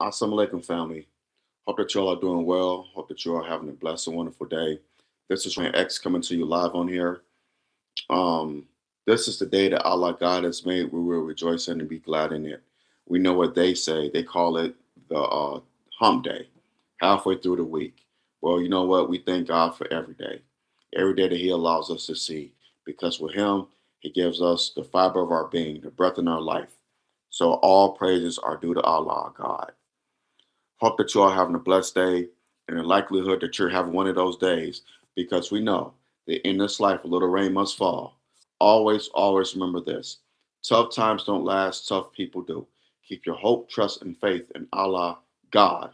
Assalamu alaikum, family. Hope that you all are doing well. Hope that you are having a blessed and wonderful day. This is Ryan X coming to you live on here. Um, this is the day that Allah God has made. We will rejoice in and be glad in it. We know what they say. They call it the hump day, halfway through the week. Well, you know what? We thank God for every day that He allows us to see, because with Him, He gives us the fiber of our being, the breath in our life. So all praises are due to Allah, God. Hope that you all having a blessed day, and the likelihood that you're having one of those days, because we know that in this life a little rain must fall. Always remember this. Tough times don't last, tough people do. Keep your hope, trust, and faith in Allah, God,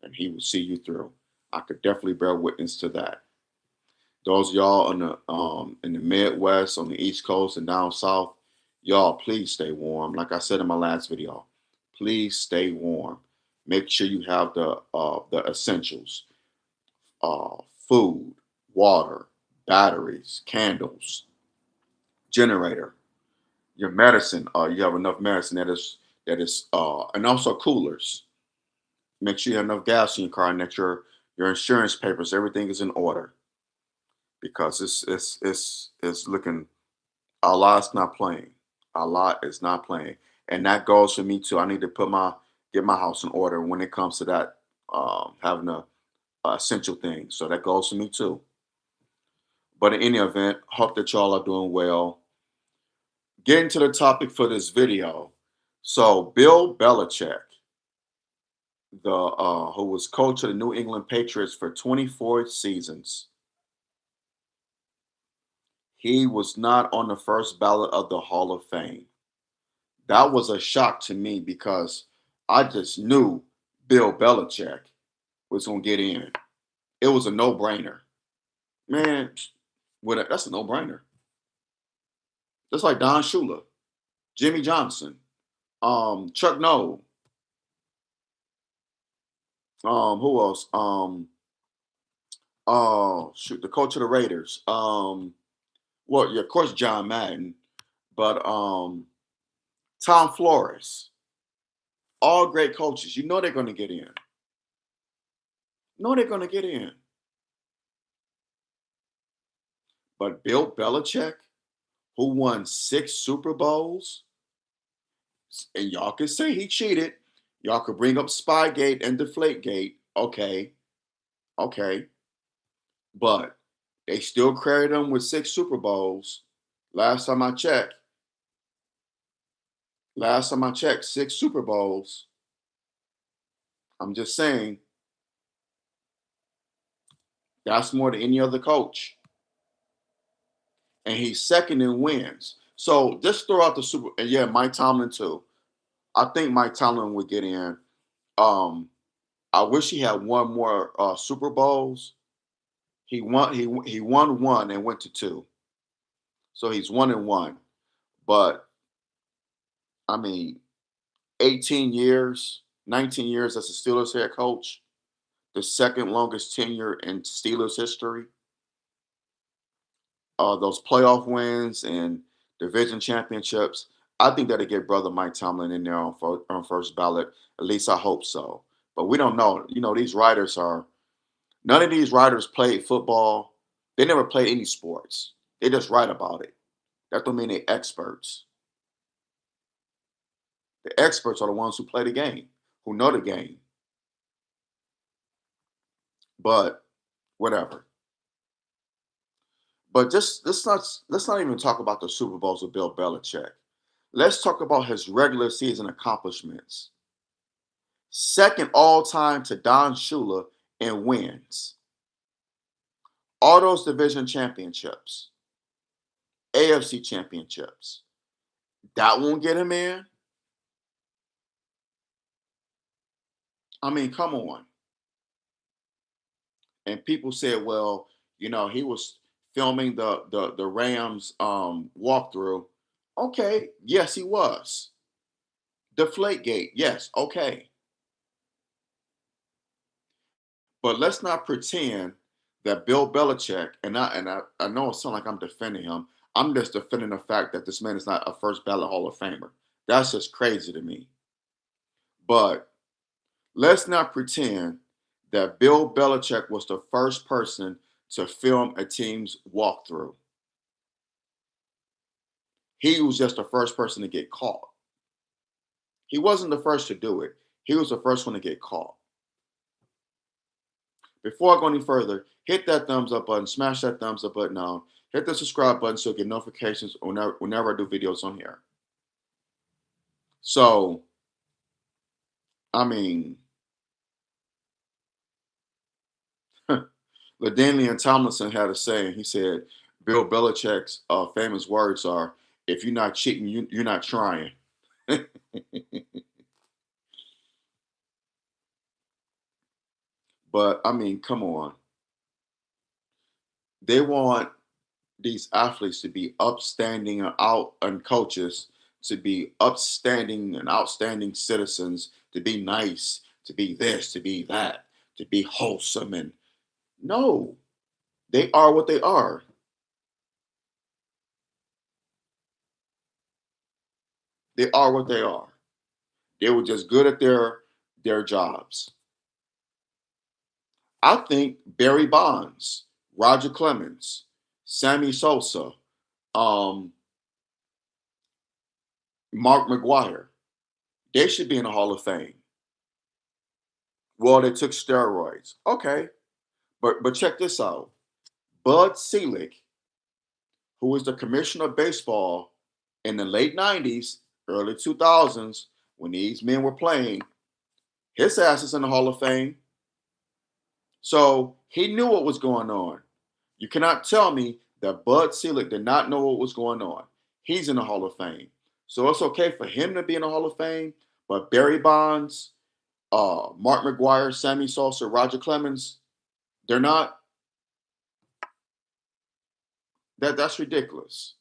and He will see you through. I could definitely bear witness to that. Those of y'all in the Midwest, on the East Coast, and down south, y'all please stay warm. Like I said in my last video, please stay warm. Make sure you have the essentials: uh, food, water, batteries, candles, generator, your medicine. You have enough medicine and also coolers. Make sure you have enough gas in your car, and that your insurance papers, everything is in order, because it's looking. Allah is not playing. Allah is not playing, and that goes for me too. I need to get my house in order when it comes to that, having a essential thing. So that goes for me too. But in any event, hope that y'all are doing well. Getting to the topic for this video. So Bill Belichick, the who was coach of the New England Patriots for 24 seasons, he was not on the first ballot of the Hall of Fame. That was a shock to me, because I just knew Bill Belichick was going to get in. It was a no-brainer. Man, that's a no-brainer. Just like Don Shula, Jimmy Johnson, Chuck Noll, who else? Oh shoot, the coach of the Raiders. Well, yeah, of course, John Madden, but Tom Flores. All great coaches. You know they're going to get in. No, they're going to get in. But Bill Belichick, who won 6 Super Bowls, and y'all can say he cheated. Y'all could bring up Spygate and Deflategate. Okay, okay. But they still credited him with 6 Super Bowls. Last time I checked, 6 Super Bowls. I'm just saying, that's more than any other coach. And he's second in wins. So just throw out the Super, and yeah, Mike Tomlin too. I think Mike Tomlin would get in. Um, I wish he had one more Super Bowls. He won one and went to two. So he's 1-1. But I mean, 18 years, 19 years as a Steelers head coach, the second longest tenure in Steelers history. Those playoff wins and division championships. I think that'll get brother Mike Tomlin in there on first ballot. At least I hope so. But we don't know. You know, none of these writers played football. They never played any sports. They just write about it. That don't mean they're experts. The experts are the ones who play the game, who know the game. But whatever. But just let's not even talk about the Super Bowls with Bill Belichick. Let's talk about his regular season accomplishments. Second all time to Don Shula in wins. All those division championships, AFC championships. That won't get him in. I mean, come on. And people said, well, he was filming the Rams walkthrough. Okay, yes, he was. Deflategate, yes, okay. But let's not pretend that Bill Belichick, and I know it sounds like I'm defending him. I'm just defending the fact that this man is not a first ballot Hall of Famer. That's just crazy to me. But Let's not pretend that Bill Belichick was the first person to film a team's walkthrough. He was just the first person to get caught. He wasn't the first to do it. He was the first one to get caught. Before I go any further, hit that thumbs up button, smash that thumbs up button on, hit the subscribe button so you get notifications whenever I do videos on here. So, I mean, LaDainian Tomlinson had a saying. He said, Bill Belichick's famous words are, if you're not cheating, you're not trying. But, I mean, come on. They want these athletes to be upstanding and coaches to be upstanding and outstanding citizens, to be nice, to be this, to be that, to be wholesome. And no, they are what they are. They are what they are. They were just good at their jobs. I think Barry Bonds, Roger Clemens, Sammy Sosa, um, Mark McGuire, they should be in the Hall of Fame. Well, they took steroids. Okay, but check this out. Bud Selig, who was the commissioner of baseball in the late 90s, early 2000s, when these men were playing, his ass is in the Hall of Fame. So he knew what was going on. You cannot tell me that Bud Selig did not know what was going on. He's in the Hall of Fame. So it's okay for him to be in the Hall of Fame, but Barry Bonds, Mark McGuire, Sammy Sosa, Roger Clemens, they're not. That's ridiculous.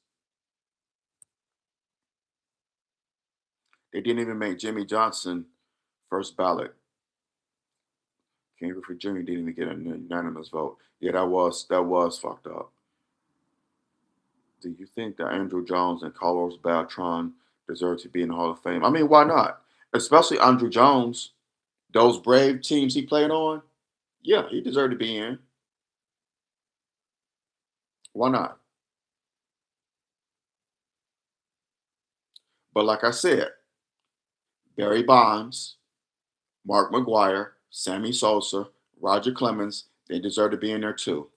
They didn't even make Jimmy Johnson first ballot. Came for Jimmy didn't even get a unanimous vote. Yeah, that was fucked up. Do you think that Andrew Jones and Carlos Beltran deserve to be in the Hall of Fame? I mean, why not? Especially Andrew Jones, those brave teams he played on. Yeah, he deserved to be in. Why not? But like I said, Barry Bonds, Mark McGuire, Sammy Sosa, Roger Clemens, they deserve to be in there too.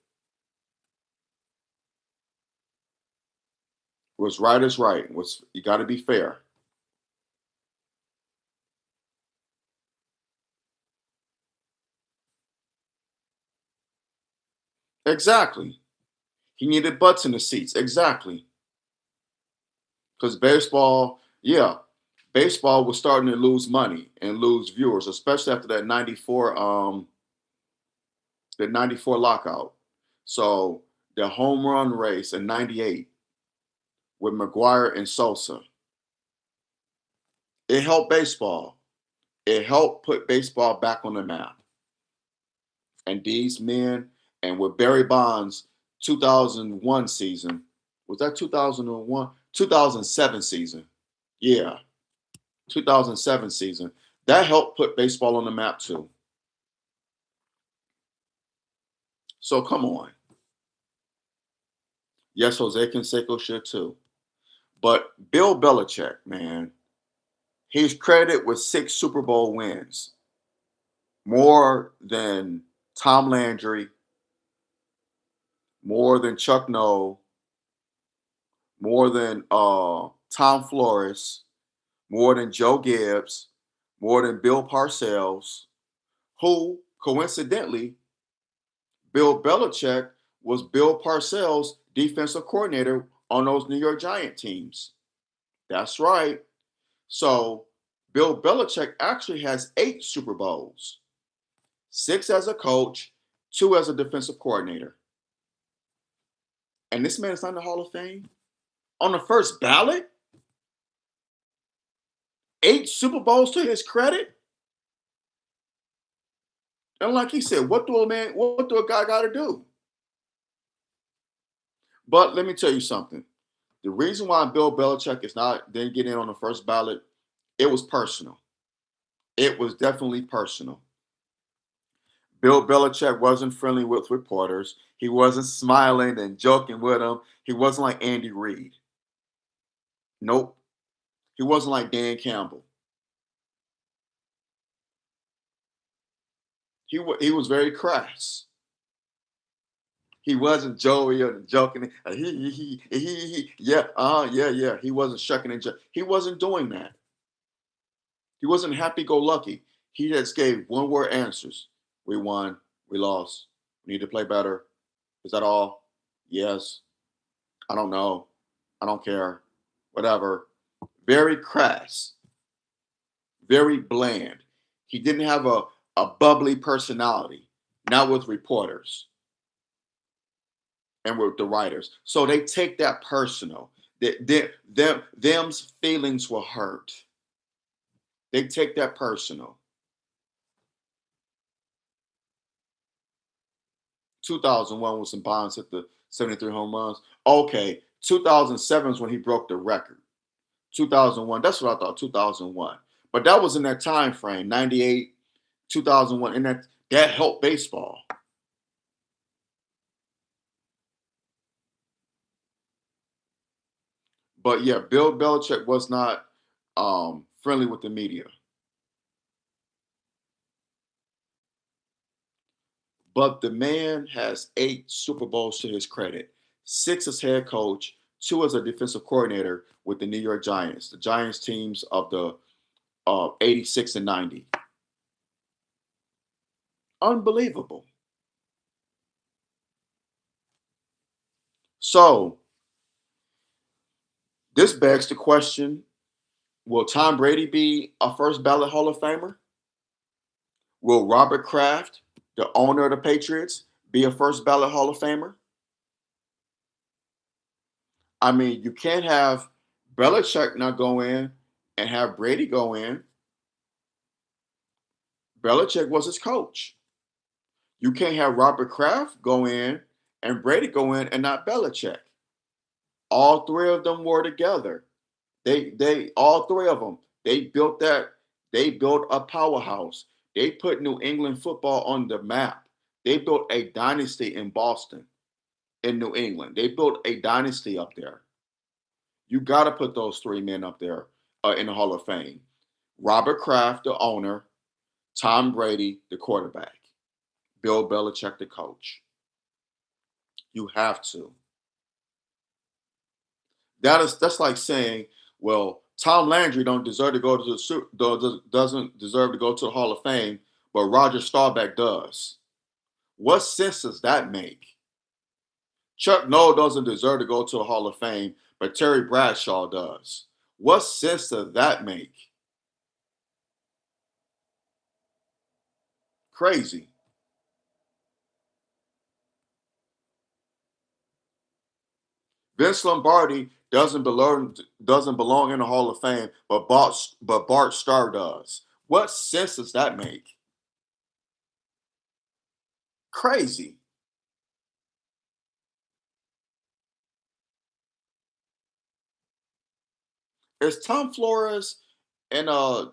What's right is right. What's you got to be fair. Exactly. He needed butts in the seats. Exactly. Because baseball, yeah, baseball was starting to lose money and lose viewers, especially after that 94 the 94 lockout. So the home run race in 98 with McGuire and Sosa, it helped baseball. It helped put baseball back on the map. And these men, and with Barry Bonds' 2001 season, was that 2001? 2007 season. Yeah, 2007 season. That helped put baseball on the map too. So come on. Yes, Jose Canseco should too. But Bill Belichick, man, he's credited with 6 Super Bowl wins, more than Tom Landry, more than Chuck Noll, more than Tom Flores, more than Joe Gibbs, more than Bill Parcells, who coincidentally, Bill Belichick was Bill Parcells' defensive coordinator on those New York Giant teams. That's right. So Bill Belichick actually has 8 Super Bowls, 6 as a coach, 2 as a defensive coordinator. And this man is not in the Hall of Fame on the first ballot. 8 Super Bowls to his credit. And like he said, what do a guy got to do? But let me tell you something. The reason why Bill Belichick is not didn't get in on the first ballot, it was personal. It was definitely personal. Bill Belichick wasn't friendly with reporters. He wasn't smiling and joking with them. He wasn't like Andy Reid. Nope. He wasn't like Dan Campbell. He was very crass. He wasn't Joey or joking. Yeah, yeah, yeah. He wasn't shucking and joking. He wasn't doing that. He wasn't happy-go-lucky. He just gave one-word answers. We won. We lost. We need to play better. Is that all? Yes. I don't know. I don't care. Whatever. Very crass. Very bland. He didn't have a bubbly personality. Not with reporters and with the writers. So they take that personal. Them's feelings were hurt. They take that personal. 2001 when some Bonds hit the 73 home runs. Okay, 2007 is when he broke the record. 2001, that's what I thought, 2001. But that was in that time frame, 98, 2001, and that helped baseball. But yeah, Bill Belichick was not friendly with the media. But the man has 8 Super Bowls to his credit, 6 as head coach, 2 as a defensive coordinator with the New York Giants, the Giants teams of the 86 and 90. Unbelievable. So this begs the question, will Tom Brady be a first ballot Hall of Famer? Will Robert Kraft, the owner of the Patriots, be a first ballot Hall of Famer? I mean, you can't have Belichick not go in and have Brady go in. Belichick was his coach. You can't have Robert Kraft go in and Brady go in and not Belichick. All 3 of them were together. They all 3 of them. They built a powerhouse. They put New England football on the map. They built a dynasty in Boston, in New England. They built a dynasty up there. You got to put those 3 men up there in the Hall of Fame. Robert Kraft, the owner, Tom Brady, the quarterback, Bill Belichick, the coach. You have to. That's like saying, well, Tom Landry don't deserve to go to doesn't deserve to go to the Hall of Fame, but Roger Staubach does. What sense does that make? Chuck Noll doesn't deserve to go to the Hall of Fame, but Terry Bradshaw does. What sense does that make? Crazy. Vince Lombardi doesn't belong in the Hall of Fame, but Bart Starr does. What sense does that make? Crazy. Is Tom Flores and I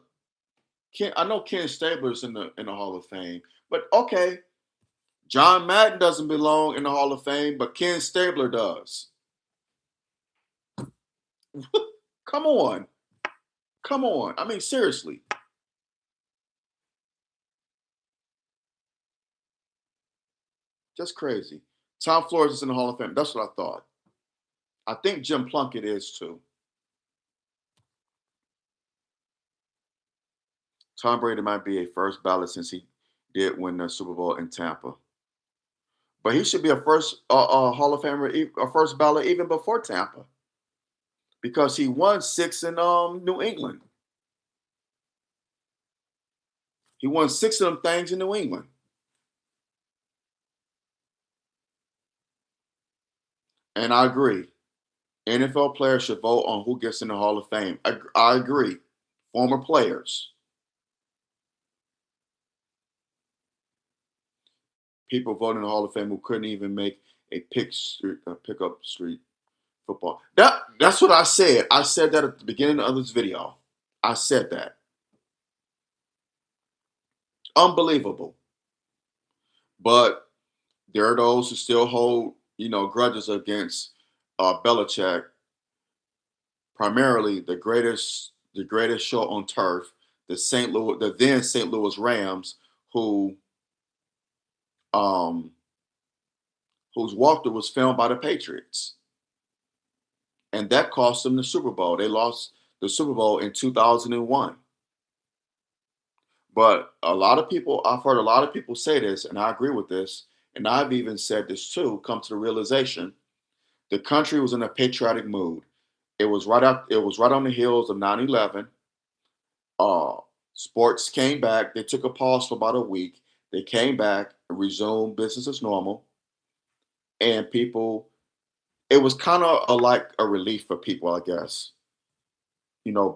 know Ken Stabler's in the Hall of Fame, but okay, John Madden doesn't belong in the Hall of Fame, but Ken Stabler does. Come on, come on. I mean, seriously, just crazy. Tom Flores is in the Hall of Fame. That's what I thought. I think Jim Plunkett is too. Tom Brady might be a first ballot since he did win the Super Bowl in Tampa, but he should be a first Hall of Famer, a first ballot even before Tampa, because he won 6 in New England. He won 6 of them things in New England. And I agree. NFL players should vote on who gets in the Hall of Fame. I agree. Former players. People voting in the Hall of Fame who couldn't even make a pickup street football. That's what I said. I said that at the beginning of this video. I said that. Unbelievable. But there are those who still hold, grudges against Belichick, primarily the greatest show on turf, the then St. Louis Rams, who um whose walkthrough was filmed by the Patriots, and that cost them the Super Bowl. They lost the Super Bowl in 2001. But I've heard a lot of people say this, and I agree with this, and I've even said this too. Come to the realization, the country was in a patriotic mood. It was right on the heels of 9/11. Uh, Sports came back. They took a pause for about a week. They came back and resumed business as normal. And people, it was kind of like a relief for people, I guess.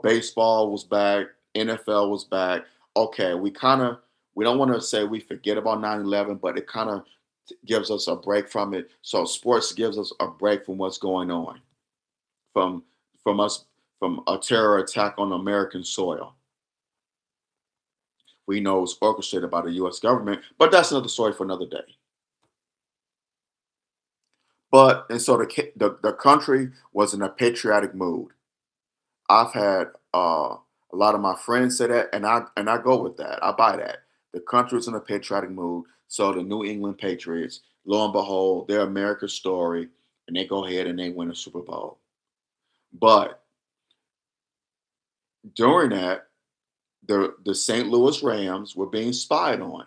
Baseball was back, NFL was back. Okay, we don't want to say we forget about 9/11, but it kind of gives us a break from it. So sports gives us a break from what's going on, from from us from a terror attack on American soil. We know it's orchestrated by the US government, but that's another story for another day. But and so the country was in a patriotic mood. I've had a lot of my friends say that, and I go with that. I buy that. The country was in a patriotic mood, so the New England Patriots, lo and behold, they're America's story, and they go ahead and they win a Super Bowl. But during that, the St. Louis Rams were being spied on.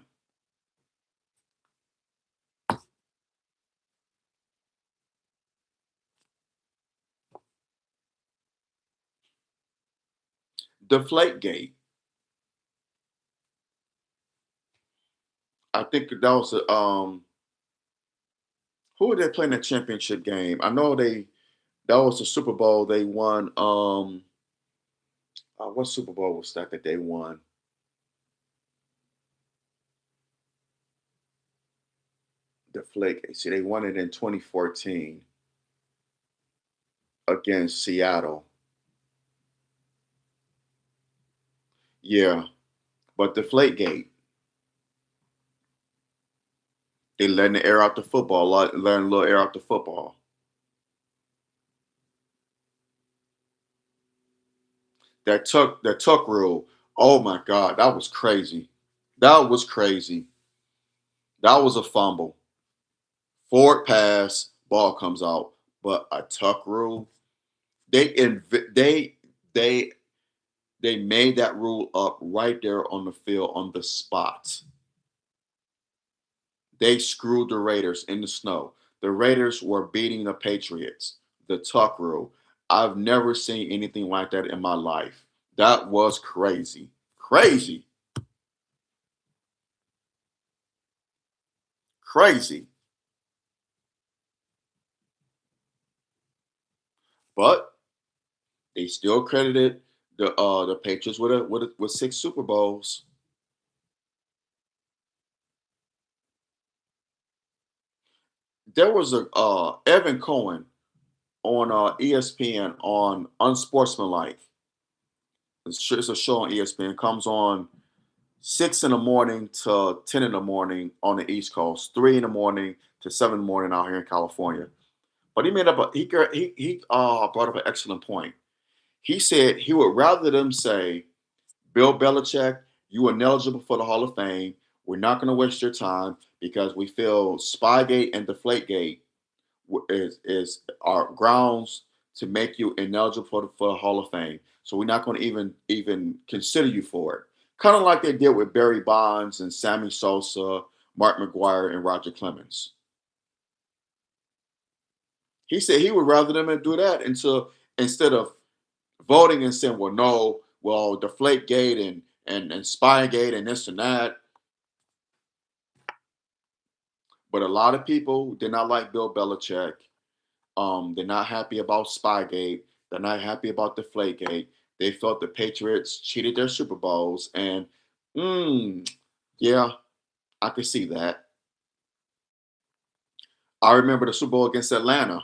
Deflategate. I think that was who were they playing the championship game? I know that was the Super Bowl they won. What Super Bowl was that they won? The Flake. See, they won it in 2014 against Seattle. Yeah, but the Flakegate, they letting the air out the football, letting a little air out the football. That tuck rule. Oh my God, that was crazy. That was crazy. That was a fumble. Forward pass, ball comes out, but a tuck rule. They inv- they they made that rule up right there on the field on the spot. They screwed the Raiders in the snow. The Raiders were beating the Patriots. The tuck rule. I've never seen anything like that in my life. That was crazy. Crazy. Crazy. But they still credited the Patriots with 6 Super Bowls. There was a Evan Cohen on ESPN on Unsportsmanlike. It's a show on ESPN. Comes on 6 in the morning to 10 in the morning on the East Coast, 3 in the morning to 7 in the morning out here in California. But he made up a he brought up an excellent point. He said he would rather them say, Bill Belichick, you are ineligible for the Hall of Fame. We're not going to waste your time because we feel Spygate and Deflategate is our grounds to make you ineligible for the Hall of Fame. So we're not going to even consider you for it. Kind of like they did with Barry Bonds and Sammy Sosa, Mark McGuire, and Roger Clemens. He said he would rather them do that instead of voting and saying, well, no, well, Deflategate and Spygate and this and that. But a lot of people did not like Bill Belichick. They're not happy about Spygate. They're not happy about Deflategate. They felt the Patriots cheated their Super Bowls, and yeah, I could see that. I remember the Super Bowl against Atlanta,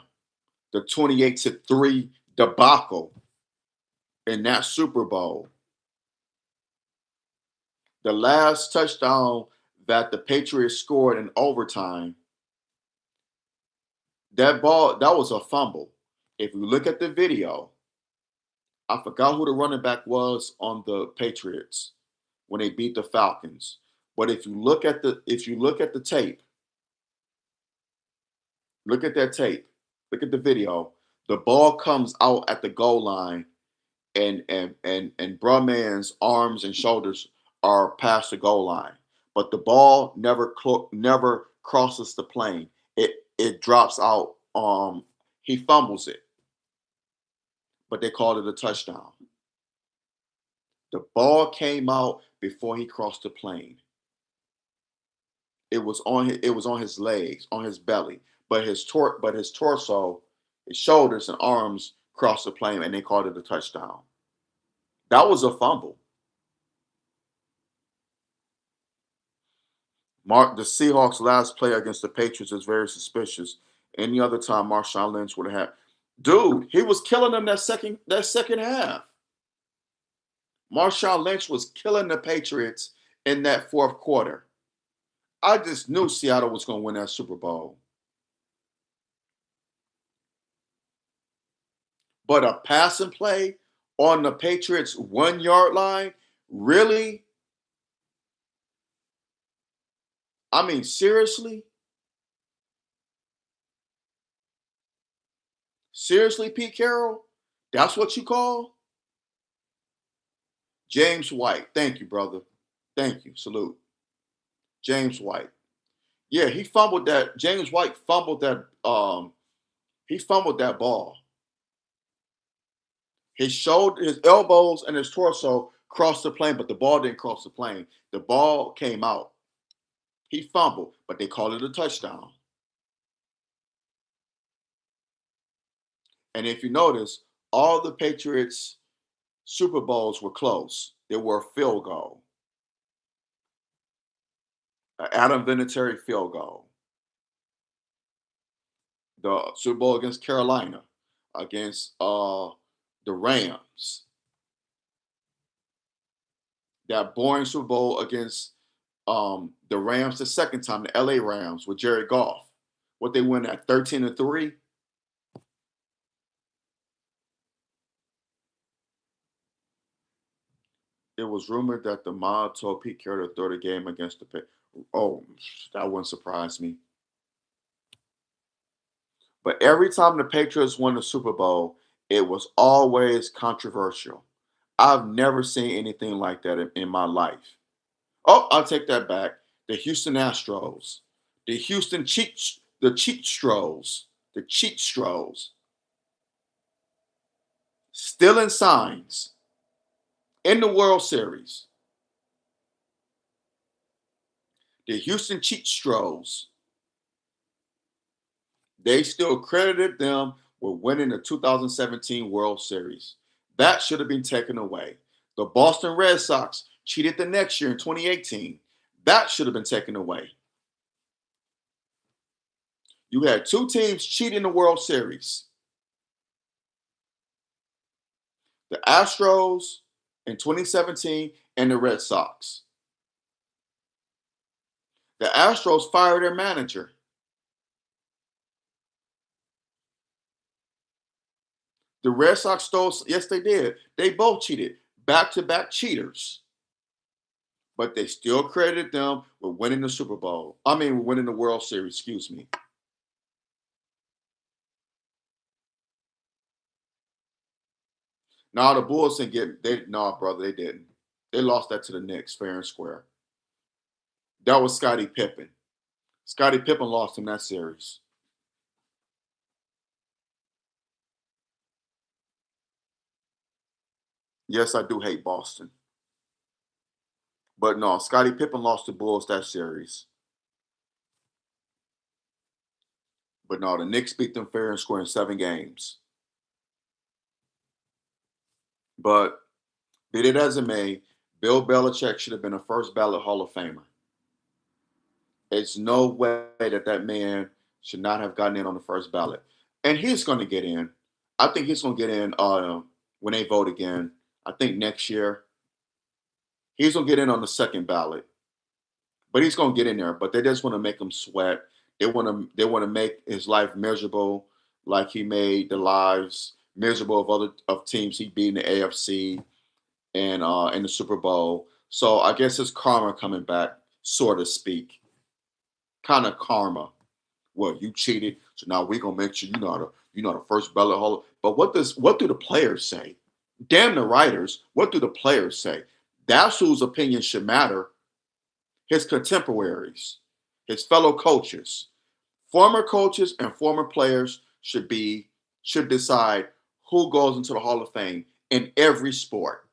the 28-3 debacle in that Super Bowl. The last touchdown that the Patriots scored in overtime, that was a fumble. If you look at the video, I forgot who the running back was on the Patriots when they beat the Falcons. But if you look at the tape, look at that tape, look at the video, the ball comes out at the goal line and Brumman's arms and shoulders are past the goal line. But the ball never crosses the plane. It drops out. He fumbles it, but they called it a touchdown. The ball came out before he crossed the plane. It was on his legs, on his belly, but his torso, his shoulders and arms crossed the plane, and they called it a touchdown. That was a fumble. The Seahawks' last play against the Patriots is very suspicious. Any other time, Marshawn Lynch would have had. Dude, he was killing them that second half. Marshawn Lynch was killing the Patriots in that fourth quarter. I just knew Seattle was going to win that Super Bowl. But a passing play on the Patriots 1 yard line, really? I mean, seriously? Seriously, Pete Carroll? That's what you call? James White. Thank you, brother. Thank you. Salute. James White. Yeah, he fumbled that. James White fumbled that. He fumbled that ball. His elbows and his torso crossed the plane, but the ball didn't cross the plane. The ball came out. He fumbled, but they called it a touchdown. And if you notice, all the Patriots Super Bowls were close. They were a field goal, an Adam Vinatieri field goal. The Super Bowl against Carolina, against the Rams, that boring Super Bowl against the Rams the second time, the LA Rams with Jared Goff. What they win at 13-3. It was rumored that the mob told Pete Carroll to throw the game against the Oh, that wouldn't surprise me. But every time the Patriots won the Super Bowl, it was always controversial. I've never seen anything like that in my life. Oh, I'll take that back. The Houston Astros, the Houston Cheat, the Cheat Stros, the Cheat Stros, stealing signs in the World Series. The Houston Cheat Stros, they still credited them with winning the 2017 World Series. That should have been taken away. The Boston Red Sox cheated the next year in 2018. That should have been taken away. You had two teams cheat in the World Series. The Astros in 2017 and the Red Sox. The Astros fired their manager. The Red Sox stole, yes, they did. They both cheated. Back-to-back cheaters. But they still credited them with winning the Super Bowl. I mean, with winning the World Series, excuse me. Now the Bulls didn't brother, they didn't. They lost that to the Knicks, fair and square. That was Scottie Pippen. Scottie Pippen lost him that series. Yes, I do hate Boston. But no, Scottie Pippen lost the Bulls that series. But no, the Knicks beat them fair and square in 7 games. But be it as it may, Bill Belichick should have been a first ballot Hall of Famer. It's no way that man should not have gotten in on the first ballot. And he's going to get in. I think he's going to get in when they vote again. I think next year. He's gonna get in on the second ballot, but he's gonna get in there. But they just want to make him sweat. They want to make his life miserable, like he made the lives miserable of other of teams he beat in the AFC and in the Super Bowl. So I guess it's karma coming back, so to speak. Kind of karma. Well, you cheated, so now we're gonna make sure you know the first ballot holder. But what do the players say? Damn the writers. What do the players say? That's whose opinion should matter. His contemporaries, his fellow coaches, former coaches and former players should decide who goes into the Hall of Fame in every sport,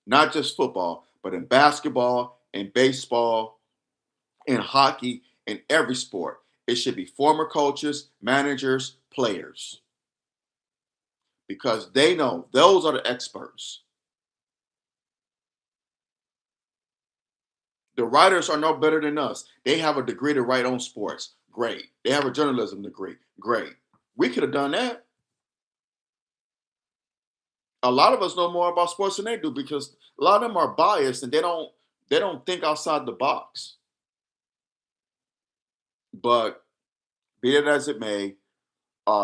not just football, but in basketball, in baseball, in hockey, in every sport. It should be former coaches, managers, players, because they know those are the experts. The writers are no better than us. They have a degree to write on sports. Great. They have a journalism degree. Great. We could have done that. A lot of us know more about sports than they do because a lot of them are biased and they don't think outside the box. But be it as it may,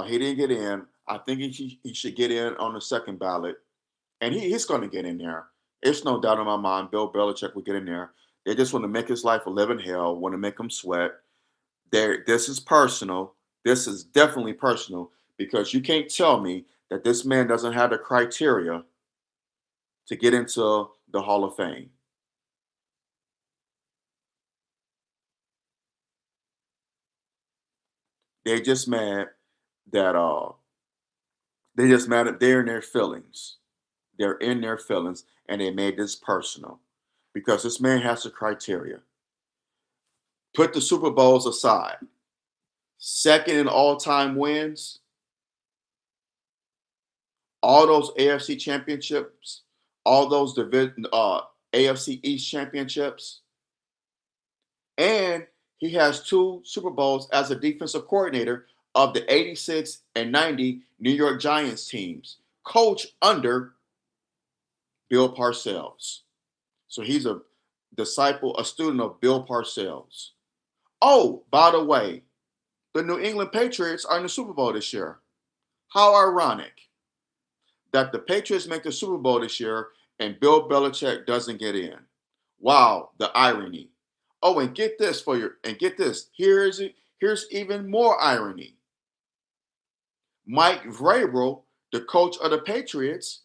he didn't get in. I think he should get in on the second ballot, and he's going to get in there. It's no doubt in my mind. Bill Belichick will get in there. They just want to make his life a living hell. Want to make him sweat. This is personal. This is definitely personal because you can't tell me that this man doesn't have the criteria to get into the Hall of Fame. They just mad that they just mad that they're in their feelings. They're in their feelings and they made this personal because this man has the criteria. Put the Super Bowls aside. Second in all-time wins, all those AFC championships, all those AFC East championships, and he has two Super Bowls as a defensive coordinator of the 86 and 90 New York Giants teams, coach under Bill Parcells. So he's a disciple, a student of Bill Parcells. Oh, by the way, the New England Patriots are in the Super Bowl this year. How ironic that the Patriots make the Super Bowl this year and Bill Belichick doesn't get in. Wow, the irony. Oh, and get this for your and get this. Here's even more irony. Mike Vrabel, the coach of the Patriots,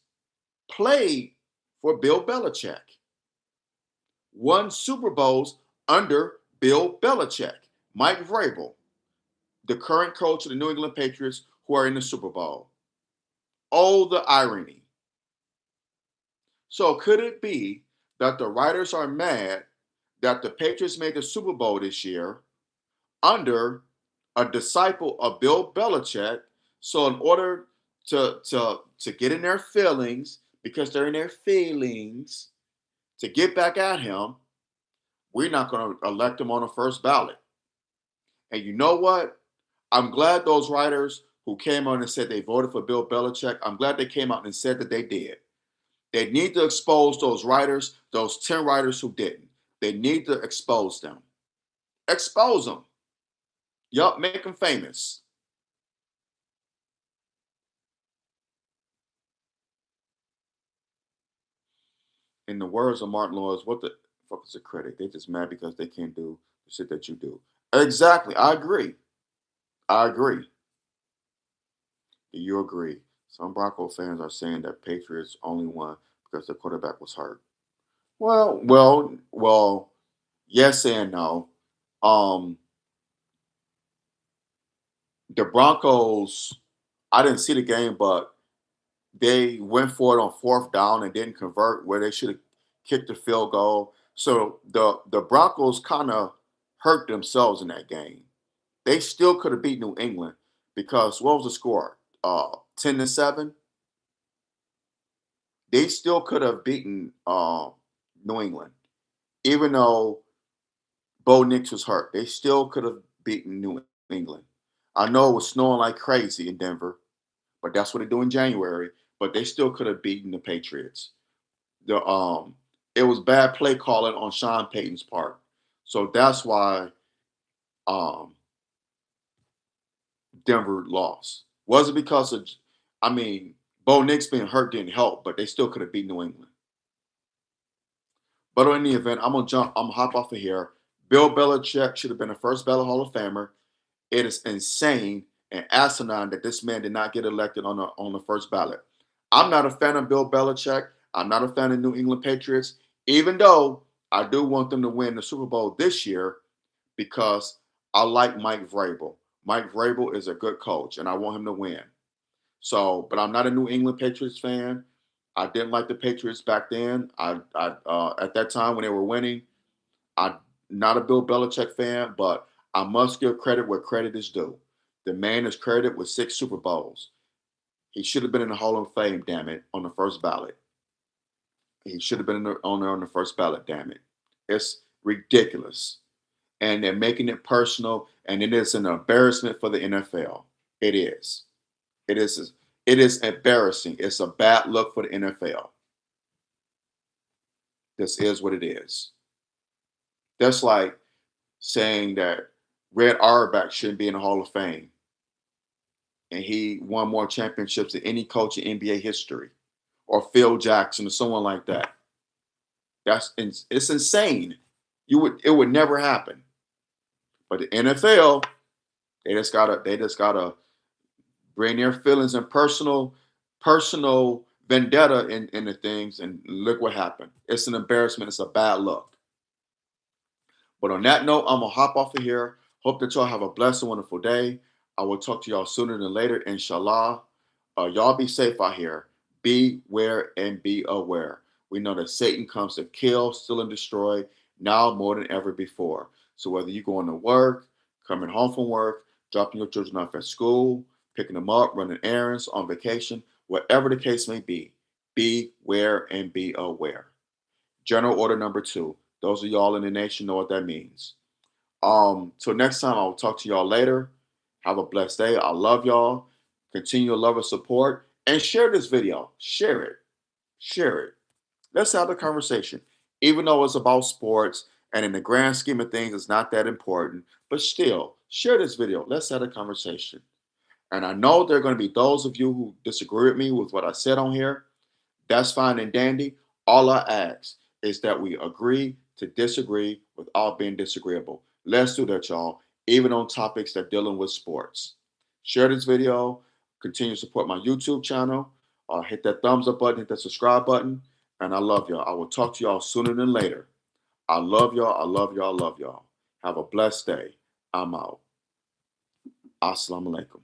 played for Bill Belichick. Won Super Bowls under Bill Belichick. Mike Vrabel, the current coach of the New England Patriots, who are in the Super Bowl. Oh, the irony. So could it be that the writers are mad that the Patriots made the Super Bowl this year under a disciple of Bill Belichick? So in order to get in their feelings, because they're in their feelings, to get back at him, we're not going to elect him on the first ballot. And you know what? I'm glad those writers who came on and said they voted for Bill Belichick, I'm glad they came out and said that they did. They need to expose those writers, those 10 writers who didn't. They need to expose them. Expose them. Yup, make them famous. In the words of Martin Lawrence, what the fuck is a critic? They just mad because they can't do the shit that you do. Exactly. I agree. I agree. Do you agree? Some Bronco fans are saying that Patriots only won because the quarterback was hurt. Well. Yes and no. Um, the Broncos. I didn't see the game, but they went for it on fourth down and didn't convert where they should have kicked the field goal. So the Broncos kind of hurt themselves in that game. They still could have beat New England because what was the score? 10-7. They still could have beaten New England, even though Bo Nix was hurt. They still could have beaten New England. I know it was snowing like crazy in Denver, but that's what they do in January. But they still could have beaten the Patriots. The It was bad play calling on Sean Payton's part. So that's why um, Denver lost. Was it because of, I mean, Bo Nix being hurt didn't help, but they still could have beat New England. But in the event, I'm gonna hop off of here. Bill Belichick should have been the first ballot Hall of Famer. It is insane and asinine that this man did not get elected on the first ballot. I'm not a fan of Bill Belichick. I'm not a fan of New England Patriots, even though I do want them to win the Super Bowl this year because I like Mike Vrabel. Mike Vrabel is a good coach, and I want him to win. So, but I'm not a New England Patriots fan. I didn't like the Patriots back then. At that time when they were winning, I'm not a Bill Belichick fan, but I must give credit where credit is due. The man is credited with 6 Super Bowls. He should have been in the Hall of Fame, damn it, on the first ballot. He should have been on the first ballot, damn it. It's ridiculous. And they're making it personal, and it is an embarrassment for the NFL. It is. It is. It is embarrassing. It's a bad look for the NFL. This is what it is. That's like saying that Red Auerbach shouldn't be in the Hall of Fame, and he won more championships than any coach in NBA history, or Phil Jackson or someone like that. It's insane. It would never happen. But the NFL, they just gotta bring their feelings and personal vendetta into things, and look what happened. It's an embarrassment. It's a bad look. But on that note, I'm gonna hop off of here. Hope that y'all have a blessed and wonderful day. I will talk to y'all sooner than later, inshallah. Y'all be safe out here. Beware and be aware. We know that Satan comes to kill, steal, and destroy now more than ever before. So whether you're going to work, coming home from work, dropping your children off at school, picking them up, running errands, on vacation, whatever the case may be, beware and be aware. General order number 2. Those of y'all in the nation know what that means. Till next time, I'll talk to y'all later. Have a blessed day. I love y'all. Continue to love and support. And share this video. Share it. Share it. Let's have the conversation. Even though it's about sports and in the grand scheme of things, it's not that important. But still, share this video. Let's have a conversation. And I know there are going to be those of you who disagree with me with what I said on here. That's fine and dandy. All I ask is that we agree to disagree without being disagreeable. Let's do that, y'all, even on topics that dealing with sports. Share this video. Continue to support my YouTube channel. Hit that thumbs up button, hit that subscribe button. And I love y'all. I will talk to y'all sooner than later. I love y'all. I love y'all. I love y'all. Have a blessed day. I'm out. Assalamu alaikum.